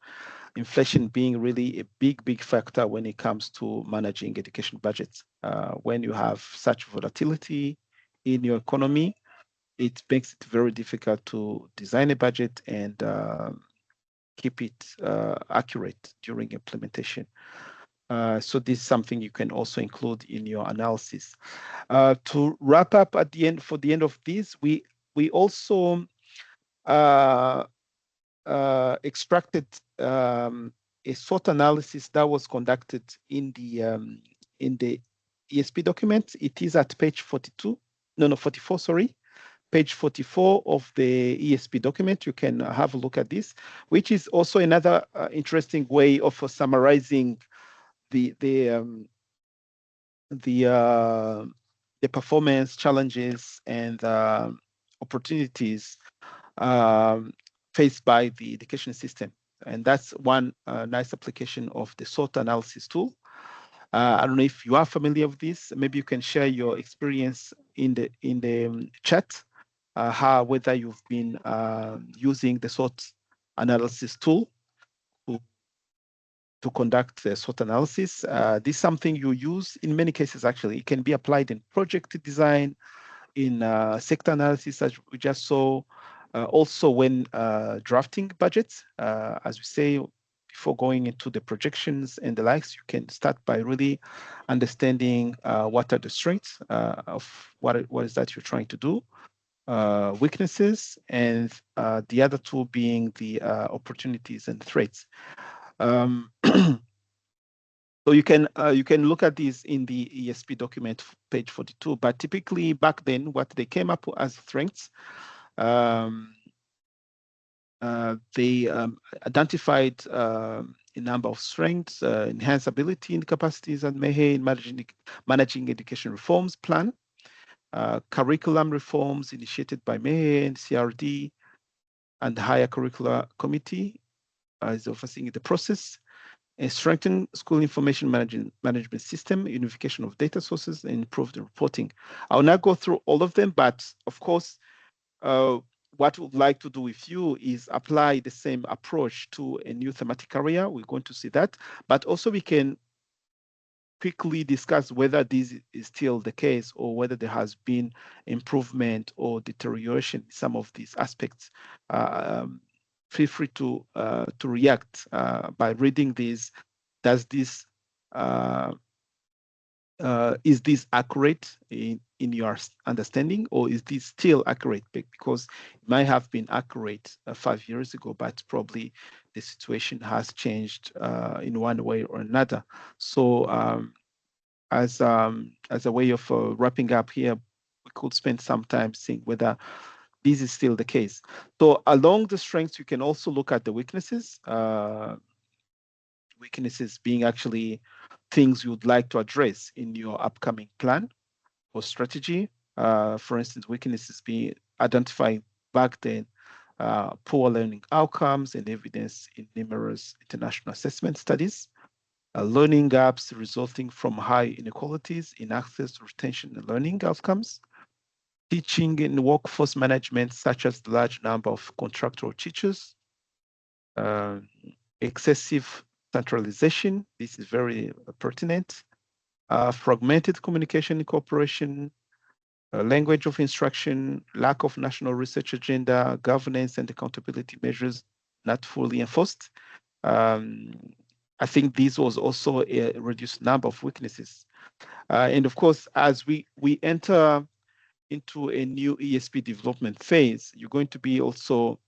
Inflation being really a big factor when it comes to managing education budgets. When you have such volatility in your economy, it makes it very difficult to design a budget and keep it accurate during implementation. So this is something you can also include in your analysis. To wrap up at the end, for the end of this, we also extracted a SWOT analysis that was conducted in the ESP document. It is at page 44, sorry. Page 44 of the ESP document. You can have a look at this, which is also another interesting way of summarizing the performance challenges and opportunities faced by the education system. And that's one nice application of the SWOT analysis tool. I don't know if you are familiar with this. Maybe you can share your experience in the chat, whether you've been using the SWOT analysis tool to conduct the SWOT analysis. This is something you use in many cases, actually. It can be applied in project design, in sector analysis, as we just saw, also when drafting budgets. As we say, before going into the projections and the likes, you can start by really understanding what are the strengths of what is that you're trying to do, weaknesses, and the other two being the opportunities and threats. So you can look at this in the ESP document, page 42. But typically back then, what they came up as strengths, they identified a number of strengths, enhanced ability and capacities at Mehe in managing education reforms plan, curriculum reforms initiated by Mehe and CRD, and the higher curricular committee is overseeing the process. And strengthen school information management system, unification of data sources, and improve the reporting. I'll not go through all of them, but of course, what we'd like to do with you is apply the same approach to a new thematic area. We're going to see that, but also we can quickly discuss whether this is still the case or whether there has been improvement or deterioration in some of these aspects. Feel free to react by reading this. Does this is this accurate in your understanding, or is this still accurate? Because it might have been accurate 5 years ago, but probably the situation has changed in one way or another. So as a way of wrapping up here, we could spend some time seeing whether this is still the case. So along the strengths, you can also look at the weaknesses. Weaknesses being actually things you would like to address in your upcoming plan or strategy. For instance, weaknesses being identified back then, poor learning outcomes and evidence in numerous international assessment studies, learning gaps resulting from high inequalities in access, retention, and learning outcomes, teaching and workforce management, such as the large number of contractual teachers, excessive centralization, this is very pertinent, fragmented communication and cooperation, language of instruction, lack of national research agenda, governance and accountability measures not fully enforced. I think this was also a reduced number of weaknesses. And of course, as we enter into a new ESP development phase, you're going to be also,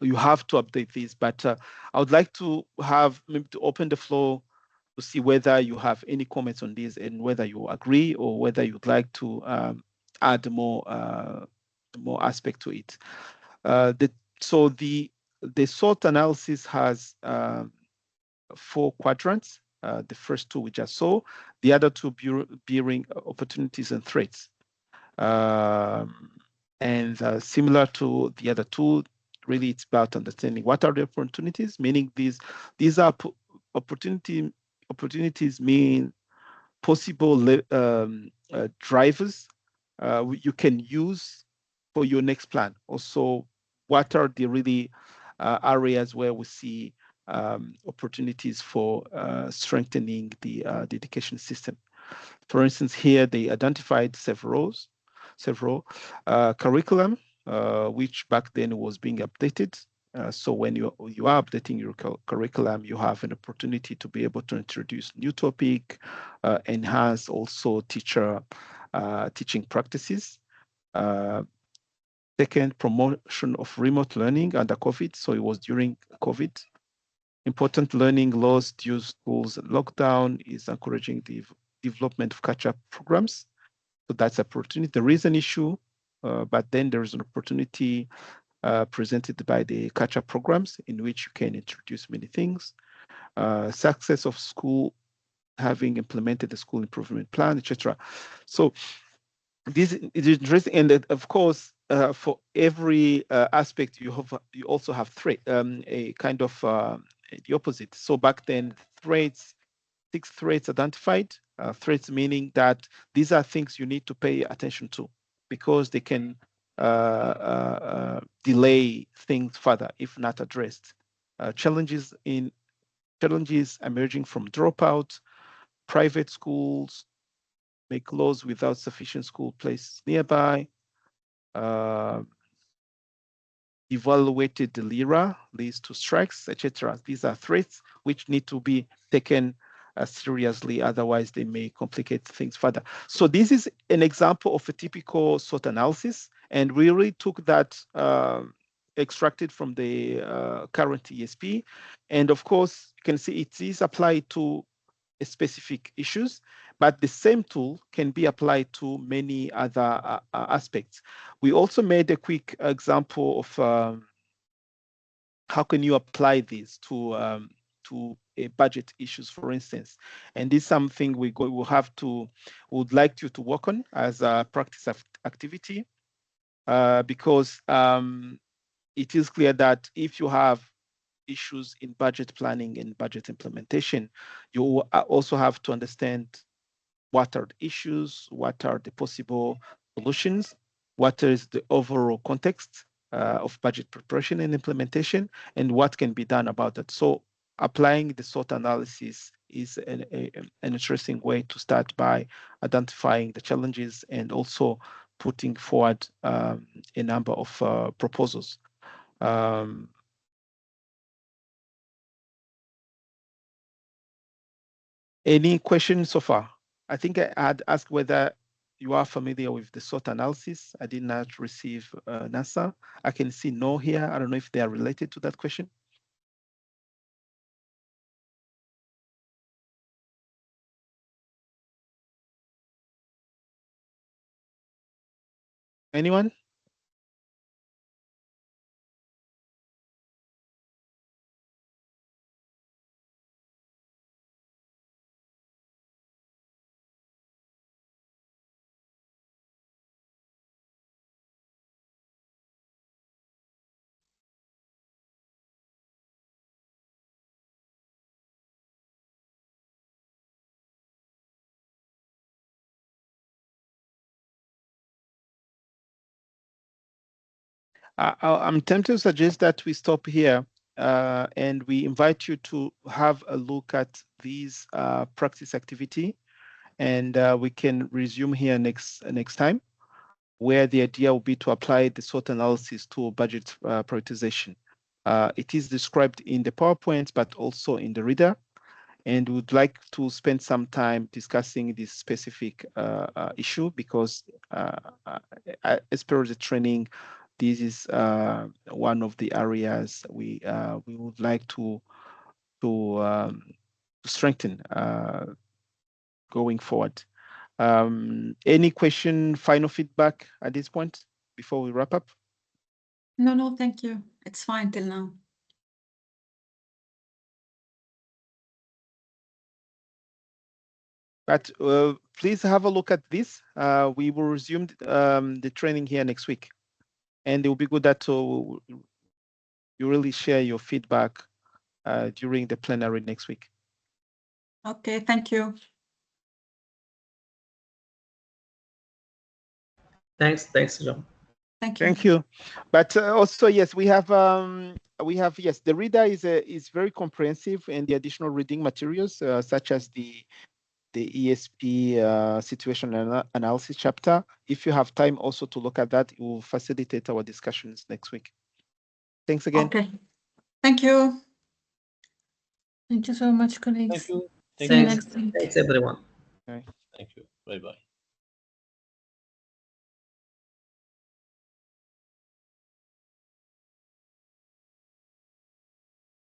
you have to update this, but I would like to have maybe to open the floor to see whether you have any comments on this and whether you agree or whether you'd like to add more aspect to it. So the SWOT analysis has 4 quadrants. The first 2 we just saw, the other 2 bearing opportunities and threats. And similar to the other 2, really it's about understanding what are the opportunities, meaning these are opportunities mean possible drivers you can use for your next plan. Also, what are the really areas where we see opportunities for strengthening the education system. For instance, here they identified several curriculum, which back then was being updated. So when you are updating your curriculum, you have an opportunity to be able to introduce new topic, enhance also teacher teaching practices. Second, promotion of remote learning under COVID. So it was during COVID. Important learning loss due to schools lockdown is encouraging the development of catch-up programs. So that's an opportunity. There is an issue, but then there is an opportunity presented by the catch-up programs in which you can introduce many things. Success of school having implemented the school improvement plan, etc. So this is interesting, and of course, for every aspect, you also have threat, a kind of the opposite. So back then, threats, 6 threats identified. Threats meaning that these are things you need to pay attention to because they can delay things further if not addressed. Challenges emerging from dropout, private schools may close without sufficient school places nearby. Evaluated lira leads to strikes, etc. These are threats which need to be taken seriously, otherwise they may complicate things further. So this is an example of a typical SWOT analysis, and we really took that extracted from the current ESP. And of course, you can see it is applied to specific issues, but the same tool can be applied to many other aspects. We also made a quick example of how can you apply this to a budget issues, for instance. And this is something we would like you to work on as a practice activity, because it is clear that if you have issues in budget planning and budget implementation, you also have to understand what are the issues, what are the possible solutions, what is the overall context of budget preparation and implementation, and what can be done about it. So applying the SWOT analysis is an interesting way to start by identifying the challenges and also putting forward a number of proposals. Any questions so far? I think I had asked whether you are familiar with the SWOT analysis. I did not receive an answer. I can see no here. I don't know if they are related to that question. Anyone? I'm tempted to suggest that we stop here and we invite you to have a look at these practice activity, and we can resume here next time, where the idea will be to apply the SWOT analysis to budget prioritization. It is described in the PowerPoint, but also in the reader. And we would like to spend some time discussing this specific issue because as per the training, this is one of the areas we would like to strengthen going forward. Any question, final feedback at this point before we wrap up? No, thank you. It's fine till now. But please have a look at this. We will resume the training here next week. And it will be good that you really share your feedback during the plenary next week. Okay, thank you. Thanks, John. Thank you. Thank you. But also, yes, we have yes, the reader is very comprehensive, and the additional reading materials such as the ESP situation analysis chapter. If you have time also to look at that, it will facilitate our discussions next week. Thanks again. Okay. Thank you. Thank you so much, colleagues. Thank you. See you Thanks. next week. Thanks, everyone. Thank you. Bye-bye.